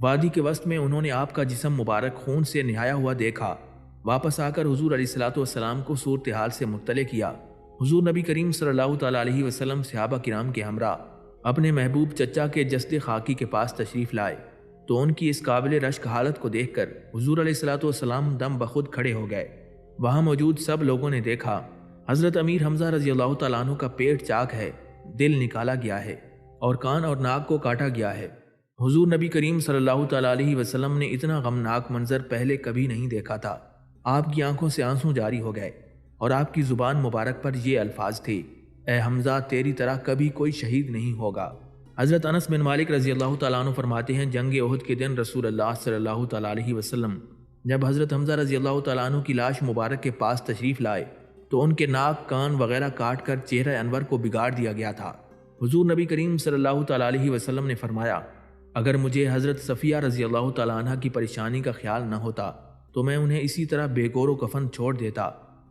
وادی کے وسط میں انہوں نے آپ کا جسم مبارک خون سے نہایا ہوا دیکھا۔ واپس آ کر حضور علیہ الصلوۃ والسلام کو صورتحال سے مطلع کیا۔ حضور نبی کریم صلی اللہ تعالیٰ علیہ وسلم صحابہ کرام کے ہمراہ اپنے محبوب چچا کے جسد خاکی کے پاس تشریف لائے تو ان کی اس قابل رشک حالت کو دیکھ کر حضور علیہ الصلوۃ والسلام دم بخود کھڑے ہو گئے۔ وہاں موجود سب لوگوں نے دیکھا حضرت امیر حمزہ رضی اللہ تعالیٰ عنہ کا پیٹ چاک ہے، دل نکالا گیا ہے اور کان اور ناک کو کاٹا گیا ہے۔ حضور نبی کریم صلی اللہ تعالیٰ علیہ وسلم نے اتنا غمناک منظر پہلے کبھی نہیں دیکھا تھا۔ آپ کی آنکھوں سے آنسو جاری ہو گئے اور آپ کی زبان مبارک پر یہ الفاظ تھے، اے حمزہ تیری طرح کبھی کوئی شہید نہیں ہوگا۔ حضرت انس بن مالک رضی اللہ تعالیٰ عنہ فرماتے ہیں جنگ احد کے دن رسول اللہ صلی اللہ تعالیٰ علیہ وسلم جب حضرت حمزہ رضی اللہ تعالیٰ عنہ کی لاش مبارک کے پاس تشریف لائے تو ان کے ناک، کان وغیرہ کاٹ کر چہرہ انور کو بگاڑ دیا گیا تھا۔ حضور نبی کریم صلی اللہ تعالیٰ علیہ وسلم نے فرمایا، اگر مجھے حضرت صفیہ رضی اللہ تعالیٰ عنہ کی پریشانی کا خیال نہ ہوتا تو میں انہیں اسی طرح بے گور و کفن چھوڑ دیتا،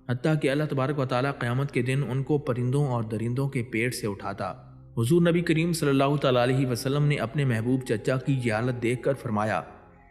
حتیٰ کہ اللہ تبارک و تعالیٰ قیامت کے دن ان کو پرندوں اور درندوں کے پیٹ سے اٹھاتا۔ حضور نبی کریم صلی اللہ تعالیٰ علیہ وسلم نے اپنے محبوب چچا کی یہ حالت دیکھ کر فرمایا،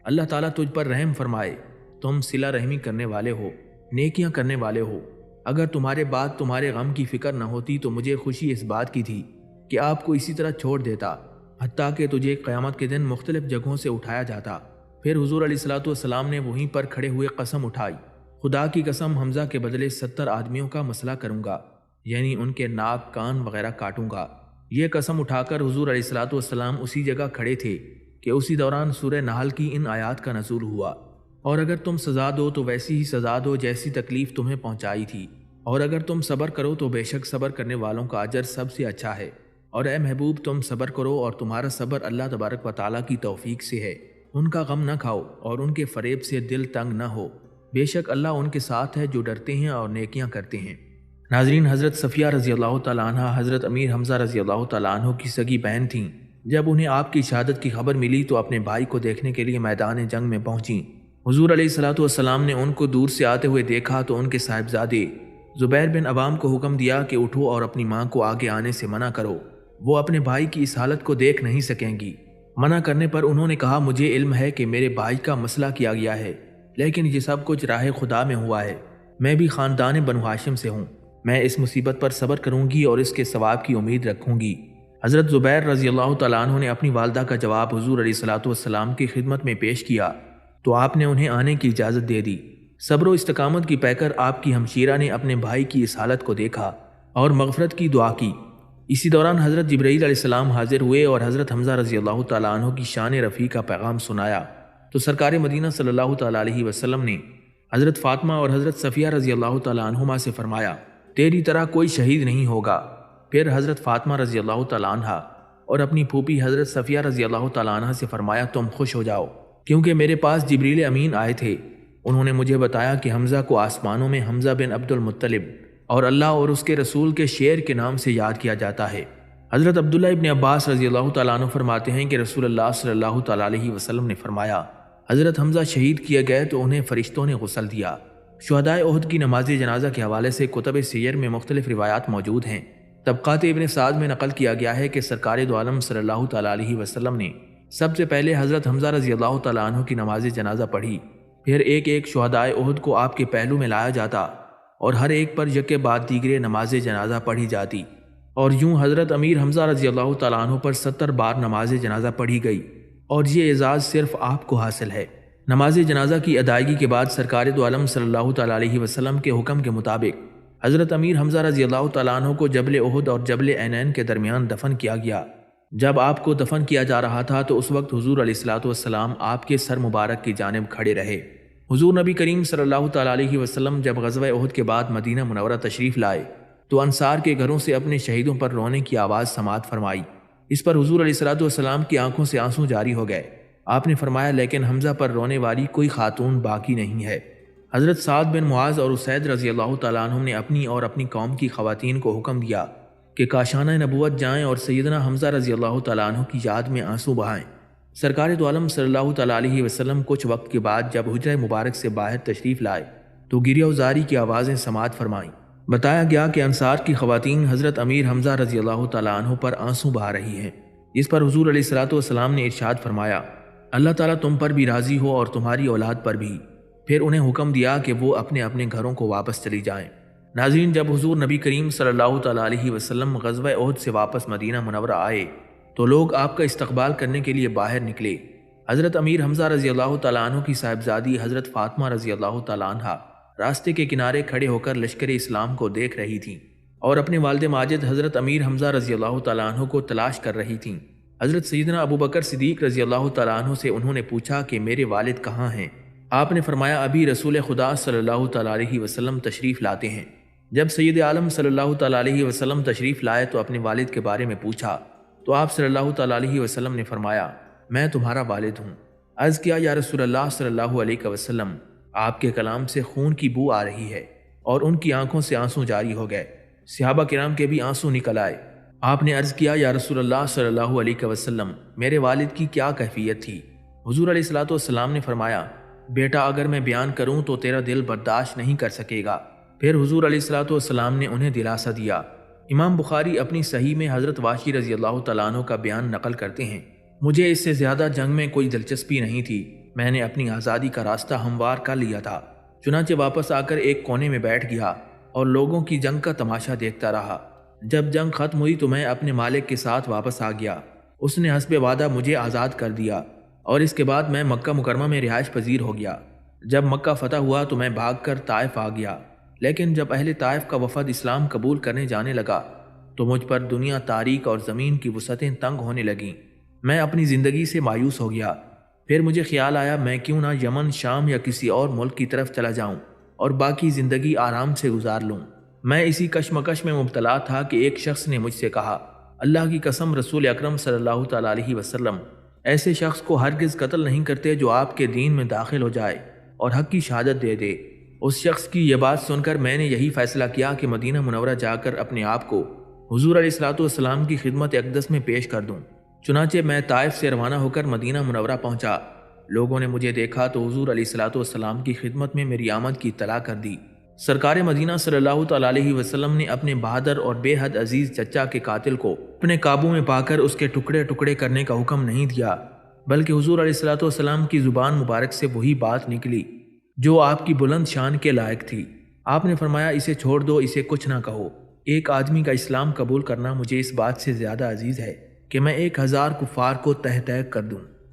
اللہ تعالیٰ تجھ پر رحم فرمائے، تم صلہ رحمی کرنے والے ہو، نیکیاں کرنے والے ہو۔ اگر تمہارے بعد تمہارے غم کی فکر نہ ہوتی تو مجھے خوشی اس بات کی تھی کہ آپ کو اسی طرح چھوڑ دیتا، حتیٰ کہ تجھے قیامت کے دن مختلف جگہوں سے اٹھایا جاتا۔ پھر حضور علیہ الصلوۃ والسلام نے وہیں پر کھڑے ہوئے قسم اٹھائی، خدا کی قسم حمزہ کے بدلے 70 آدمیوں کا مسئلہ کروں گا، یعنی ان کے ناک، کان وغیرہ کاٹوں گا۔ یہ قسم اٹھا کر حضور علیہ الصلوۃ والسلام اسی جگہ کھڑے تھے کہ اسی دوران سورہ نحل کی ان آیات کا نزول ہوا، اور اگر تم سزا دو تو ویسی ہی سزا دو جیسی تکلیف تمہیں پہنچائی تھی، اور اگر تم صبر کرو تو بے شک صبر کرنے والوں کا اجر سب سے اچھا ہے۔ اور اے محبوب تم صبر کرو اور تمہارا صبر اللہ تبارک و تعالیٰ کی توفیق سے ہے، ان کا غم نہ کھاؤ اور ان کے فریب سے دل تنگ نہ ہو، بے شک اللہ ان کے ساتھ ہے جو ڈرتے ہیں اور نیکیاں کرتے ہیں۔ ناظرین، حضرت صفیہ رضی اللہ تعالیٰ عنہ حضرت امیر حمزہ رضی اللہ تعالیٰ عنہ کی سگی بہن تھیں۔ جب انہیں آپ کی شہادت کی خبر ملی تو اپنے بھائی کو دیکھنے کے لیے میدان جنگ میں پہنچیں۔ حضور علیہ الصلوۃ والسلام نے ان کو دور سے آتے ہوئے دیکھا تو ان کے صاحبزادے زبیر بن عوام کو حکم دیا کہ اٹھو اور اپنی ماں کو آگے آنے سے منع کرو، وہ اپنے بھائی کی اس حالت کو دیکھ نہیں سکیں گی۔ منع کرنے پر انہوں نے کہا، مجھے علم ہے کہ میرے بھائی کا مسئلہ کیا گیا ہے، لیکن یہ سب کچھ راہ خدا میں ہوا ہے۔ میں بھی خاندان بنو ہاشم سے ہوں، میں اس مصیبت پر صبر کروں گی اور اس کے ثواب کی امید رکھوں گی۔ حضرت زبیر رضی اللہ تعالیٰ عنہ نے اپنی والدہ کا جواب حضور علیہ الصلوۃ والسلام کی خدمت میں پیش کیا تو آپ نے انہیں آنے کی اجازت دے دی۔ صبر و استقامت کی پیکر آپ کی ہمشیرہ نے اپنے بھائی کی اس حالت کو دیکھا اور مغفرت کی دعا کی۔ اسی دوران حضرت جبرائیل علیہ السلام حاضر ہوئے اور حضرت حمزہ رضی اللہ تعالیٰ عنہ کی شان رفیع کا پیغام سنایا تو سرکار مدینہ صلی اللہ تعالیٰ علیہ وسلم نے حضرت فاطمہ اور حضرت صفیہ رضی اللہ تعالیٰ عنہما سے فرمایا، تیری طرح کوئی شہید نہیں ہوگا۔ پھر حضرت فاطمہ رضی اللہ تعالیٰ عنہ اور اپنی پھوپھی حضرت صفیہ رضی اللہ تعالیٰ عنہ سے فرمایا، تم خوش ہو جاؤ، کیونکہ میرے پاس جبریل امین آئے تھے۔ انہوں نے مجھے بتایا کہ حمزہ کو آسمانوں میں حمزہ بن عبد المطلب اور اللہ اور اس کے رسول کے شعر کے نام سے یاد کیا جاتا ہے۔ حضرت عبداللہ ابن عباس رضی اللہ تعالیٰ عنہ فرماتے ہیں کہ رسول اللہ صلی اللہ تعالیٰ علیہ وسلم نے فرمایا، حضرت حمزہ شہید کیے گئے تو انہیں فرشتوں نے غسل دیا۔ شہدائے احد کی نماز جنازہ کے حوالے سے کتب سیر میں مختلف روایات موجود ہیں۔ طبقات ابن سعد میں نقل کیا گیا ہے کہ سرکار دو عالم صلی اللہ تعالیٰ علیہ وسلم نے سب سے پہلے حضرت حمزہ رضی اللہ تعالیٰ عنہ کی نماز جنازہ پڑھی، پھر ایک ایک شہدائے احد کو آپ کے پہلو میں لایا جاتا اور ہر ایک پر یکے بعد دیگرے نماز جنازہ پڑھی جاتی، اور یوں حضرت امیر حمزہ رضی اللہ تعالیٰ عنہ پر 70 بار نماز جنازہ پڑھی گئی، اور یہ اعزاز صرف آپ کو حاصل ہے۔ نماز جنازہ کی ادائیگی کے بعد سرکار دو عالم صلی اللہ تعالیٰ علیہ وسلم کے حکم کے مطابق حضرت امیر حمزہ رضی اللہ تعالیٰ عنہ کو جبل احد اور جبل عینین کے درمیان دفن کیا گیا۔ جب آپ کو دفن کیا جا رہا تھا تو اس وقت حضور علیہ الصلوۃ والسلام آپ کے سر مبارک کی جانب کھڑے رہے۔ حضور نبی کریم صلی اللہ تعالیٰ علیہ وسلم جب غزوہ احد کے بعد مدینہ منورہ تشریف لائے تو انصار کے گھروں سے اپنے شہیدوں پر رونے کی آواز سماعت فرمائی۔ اس پر حضور علیہ الصلوۃ والسلام کی آنکھوں سے آنسو جاری ہو گئے۔ آپ نے فرمایا، لیکن حمزہ پر رونے والی کوئی خاتون باقی نہیں ہے۔ حضرت سعد بن معاذ اور اسید رضی اللہ تعالیٰ عنہ نے اپنی اور اپنی قوم کی خواتین کو حکم دیا کہ کاشانہ نبوت جائیں اور سیدنا حمزہ رضی اللہ تعالیٰ عنہ کی یاد میں آنسو بہائیں۔ سرکار دو عالم صلی اللہ تعالیٰ علیہ وسلم کچھ وقت کے بعد جب حجرہ مبارک سے باہر تشریف لائے تو گریہ وزاری کی آوازیں سماعت فرمائیں۔ بتایا گیا کہ انصار کی خواتین حضرت امیر حمزہ رضی اللہ تعالیٰ عنہ پر آنسو بہا رہی ہیں۔ اس پر حضور علیہ الصلوۃ والسلام نے ارشاد فرمایا، اللہ تعالیٰ تم پر بھی راضی ہو اور تمہاری اولاد پر بھی۔ پھر انہیں حکم دیا کہ وہ اپنے اپنے گھروں کو واپس چلی جائیں۔ ناظرین، جب حضور نبی کریم صلی اللہ تعالیٰ علیہ وسلم غزوہ احد سے واپس مدینہ منورہ آئے تو لوگ آپ کا استقبال کرنے کے لیے باہر نکلے۔ حضرت امیر حمزہ رضی اللہ تعالیٰ عنہ کی صاحبزادی حضرت فاطمہ رضی اللہ تعالیٰ عنہ راستے کے کنارے کھڑے ہو کر لشکر اسلام کو دیکھ رہی تھیں اور اپنے والد ماجد حضرت امیر حمزہ رضی اللہ تعالیٰ عنہ کو تلاش کر رہی تھیں۔ حضرت سیدنا ابو بکر صدیق رضی اللہ تعالیٰ عنہ سے انہوں نے پوچھا کہ میرے والد کہاں ہیں؟ آپ نے فرمایا، ابھی رسول خدا صلی اللہ تعالیٰ علیہ وسلم تشریف لاتے ہیں۔ جب سید عالم صلی اللہ تعالیٰ علیہ وسلم تشریف لائے تو اپنے والد کے بارے میں پوچھا تو آپ صلی اللہ تعالیٰ علیہ وسلم نے فرمایا، میں تمہارا والد ہوں۔ عرض کیا، یا رسول اللہ صلی اللہ علیہ وسلم، آپ کے کلام سے خون کی بو آ رہی ہے، اور ان کی آنکھوں سے آنسو جاری ہو گئے۔ صحابہ کرام کے بھی آنسو نکل آئے۔ آپ نے عرض کیا، یا رسول اللہ صلی اللہ علیہ وسلم، میرے والد کی کیا کیفیت تھی؟ حضور علیہ الصلوۃ والسلام نے فرمایا، بیٹا اگر میں بیان کروں تو تیرا دل برداشت نہیں کر سکے گا۔ پھر حضور علیہ الصلوۃ والسلام نے انہیں دلاسا دیا۔ امام بخاری اپنی صحیح میں حضرت واشی رضی اللہ تعالیٰ عنہ کا بیان نقل کرتے ہیں، مجھے اس سے زیادہ جنگ میں کوئی دلچسپی نہیں تھی، میں نے اپنی آزادی کا راستہ ہموار کر لیا تھا، چنانچہ واپس آ کر ایک کونے میں بیٹھ گیا اور لوگوں کی جنگ کا تماشا دیکھتا رہا۔ جب جنگ ختم ہوئی تو میں اپنے مالک کے ساتھ واپس آ گیا، اس نے حسب وعدہ مجھے آزاد کر دیا، اور اس کے بعد میں مکہ مکرمہ میں رہائش پذیر ہو گیا۔ جب مکہ فتح ہوا تو میں بھاگ کر طائف آ گیا، لیکن جب اہل طائف کا وفد اسلام قبول کرنے جانے لگا تو مجھ پر دنیا تاریک اور زمین کی وسعتیں تنگ ہونے لگیں۔ میں اپنی زندگی سے مایوس ہو گیا۔ پھر مجھے خیال آیا میں کیوں نہ یمن، شام یا کسی اور ملک کی طرف چلا جاؤں اور باقی زندگی آرام سے گزار لوں۔ میں اسی کشمکش میں مبتلا تھا کہ ایک شخص نے مجھ سے کہا، اللہ کی قسم رسول اکرم صلی اللہ تعالیٰ علیہ وسلم ایسے شخص کو ہرگز قتل نہیں کرتے جو آپ کے دین میں داخل ہو جائے اور حق کی شہادت دے دے۔ اس شخص کی یہ بات سن کر میں نے یہی فیصلہ کیا کہ مدینہ منورہ جا کر اپنے آپ کو حضور علیہ الصلوۃ والسلام کی خدمت اقدس میں پیش کر دوں۔ چنانچہ میں طائف سے روانہ ہو کر مدینہ منورہ پہنچا۔ لوگوں نے مجھے دیکھا تو حضور علیہ الصلوۃ والسلام کی خدمت میں میری آمد کی اطلاع کر دی۔ سرکار مدینہ صلی اللہ تعالیٰ علیہ وسلم نے اپنے بہادر اور بے حد عزیز چچا کے قاتل کو اپنے قابو میں پا کر اس کے ٹکڑے ٹکڑے کرنے کا حکم نہیں دیا، بلکہ حضور علیہ الصلوۃ والسلام کی زبان مبارک سے وہی بات نکلی جو آپ کی بلند شان کے لائق تھی۔ آپ نے فرمایا، اسے چھوڑ دو، اسے کچھ نہ کہو۔ ایک آدمی کا اسلام قبول کرنا مجھے اس بات سے زیادہ عزیز ہے کہ میں 1000 کفار کو تہ تہ کر دوں۔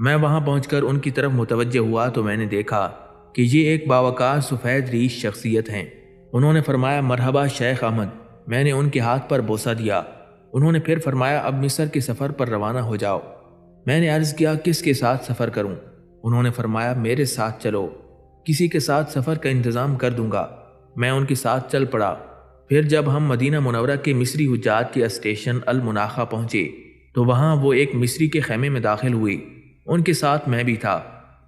میں وہاں پہنچ کر ان کی طرف متوجہ ہوا تو میں نے دیکھا کہ یہ ایک باوقار سفید ریش شخصیت ہیں۔ انہوں نے فرمایا مرحبا شیخ احمد۔ میں نے ان کے ہاتھ پر بوسہ دیا۔ انہوں نے پھر فرمایا اب مصر کے سفر پر روانہ ہو جاؤ۔ میں نے عرض کیا کس کے ساتھ سفر کروں؟ انہوں نے فرمایا میرے ساتھ چلو، کسی کے ساتھ سفر کا انتظام کر دوں گا۔ میں ان کے ساتھ چل پڑا۔ پھر جب ہم مدینہ منورہ کے مصری حجاج کے اسٹیشن المناخہ پہنچے تو وہاں وہ ایک مصری کے خیمے میں داخل ہوئے۔ ان کے ساتھ میں بھی تھا۔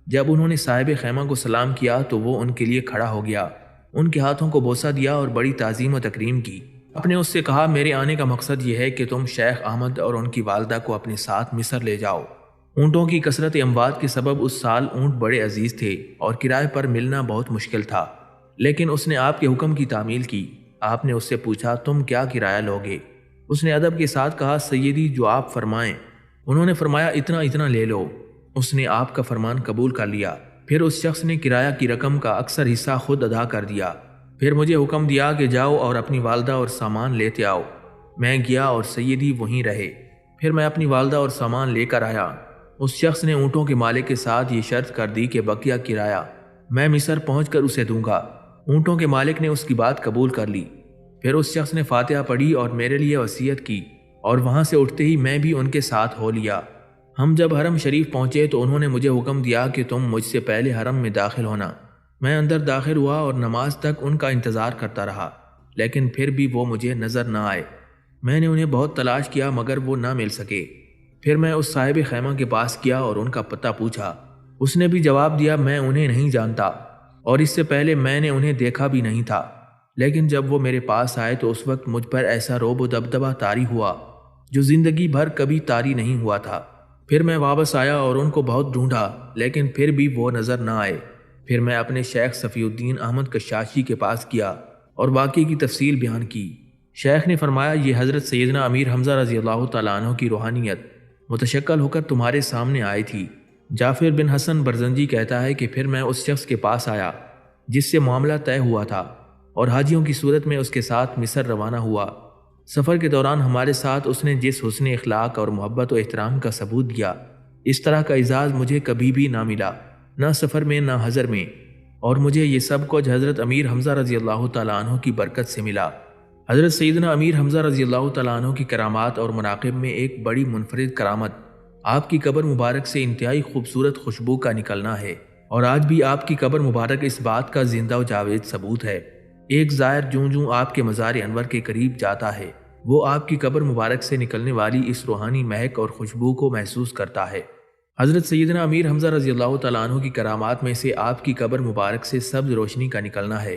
جب انہوں نے صاحب خیمہ کو سلام کیا تو وہ ان کے لیے کھڑا ہو گیا، ان کے ہاتھوں کو بوسہ دیا اور بڑی تعظیم و تکریم کی۔ آپ نے اس سے کہا میرے آنے کا مقصد یہ ہے کہ تم شیخ احمد اور ان کی والدہ کو اپنے ساتھ مصر لے جاؤ۔ اونٹوں کی کثرت اموات کے سبب اس سال اونٹ بڑے عزیز تھے اور کرائے پر ملنا بہت مشکل تھا، لیکن اس نے آپ کے حکم کی تعمیل کی۔ آپ نے اس سے پوچھا تم کیا کرایہ لوگے؟ اس نے ادب کے ساتھ کہا سیدی جو آپ فرمائیں۔ انہوں نے فرمایا اتنا اتنا لے لو۔ اس نے آپ کا فرمان قبول کر لیا۔ پھر اس شخص نے کرایہ کی رقم کا اکثر حصہ خود ادا کر دیا۔ پھر مجھے حکم دیا کہ جاؤ اور اپنی والدہ اور سامان لیتے آؤ۔ میں گیا اور سیدی وہیں رہے۔ پھر میں اپنی والدہ اور سامان لے کر آیا۔ اس شخص نے اونٹوں کے مالک کے ساتھ یہ شرط کر دی کہ بقیہ کرایہ میں مصر پہنچ کر اسے دوں گا۔ اونٹوں کے مالک نے اس کی بات قبول کر لی۔ پھر اس شخص نے فاتحہ پڑھی اور میرے لیے وصیت کی، اور وہاں سے اٹھتے ہی میں بھی ان کے ساتھ ہو لیا۔ ہم جب حرم شریف پہنچے تو انہوں نے مجھے حکم دیا کہ تم مجھ سے پہلے حرم میں داخل ہونا۔ میں اندر داخل ہوا اور نماز تک ان کا انتظار کرتا رہا، لیکن پھر بھی وہ مجھے نظر نہ آئے۔ میں نے انہیں بہت تلاش کیا مگر وہ نہ مل سکے۔ پھر میں اس صاحب خیمہ کے پاس گیا اور ان کا پتہ پوچھا۔ اس نے بھی جواب دیا میں انہیں نہیں جانتا، اور اس سے پہلے میں نے انہیں دیکھا بھی نہیں تھا، لیکن جب وہ میرے پاس آئے تو اس وقت مجھ پر ایسا رعب و دبدبہ طاری ہوا جو زندگی بھر کبھی طاری نہیں ہوا تھا۔ پھر میں واپس آیا اور ان کو بہت ڈھونڈا، لیکن پھر بھی وہ نظر نہ آئے۔ پھر میں اپنے شیخ صفی الدین احمد کشاشی کے پاس گیا اور واقعے کی تفصیل بیان کی۔ شیخ نے فرمایا یہ حضرت سیدنا امیر حمزہ رضی اللہ تعالیٰ عنہ کی روحانیت متشکل ہو کر تمہارے سامنے آئی تھی۔ جعفر بن حسن برزنجی کہتا ہے کہ پھر میں اس شخص کے پاس آیا جس سے معاملہ طے ہوا تھا، اور حاجیوں کی صورت میں اس کے ساتھ مصر روانہ ہوا۔ سفر کے دوران ہمارے ساتھ اس نے جس حسن اخلاق اور محبت و احترام کا ثبوت دیا، اس طرح کا اعزاز مجھے کبھی بھی نہ ملا، نہ سفر میں نہ حضر میں، اور مجھے یہ سب کچھ حضرت امیر حمزہ رضی اللہ تعالیٰ عنہ کی برکت سے ملا۔ حضرت سیدنا امیر حمزہ رضی اللہ تعالیٰ عنہ کی کرامات اور مناقب میں ایک بڑی منفرد کرامت آپ کی قبر مبارک سے انتہائی خوبصورت خوشبو کا نکلنا ہے، اور آج بھی آپ کی قبر مبارک اس بات کا زندہ و جاوید ثبوت ہے۔ ایک زائر جوں جوں آپ کے مزار انور کے قریب جاتا ہے وہ آپ کی قبر مبارک سے نکلنے والی اس روحانی مہک اور خوشبو کو محسوس کرتا ہے۔ حضرت سیدنا امیر حمزہ رضی اللہ تعالیٰ عنہ کی کرامات میں سے آپ کی قبر مبارک سے سبز روشنی کا نکلنا ہے۔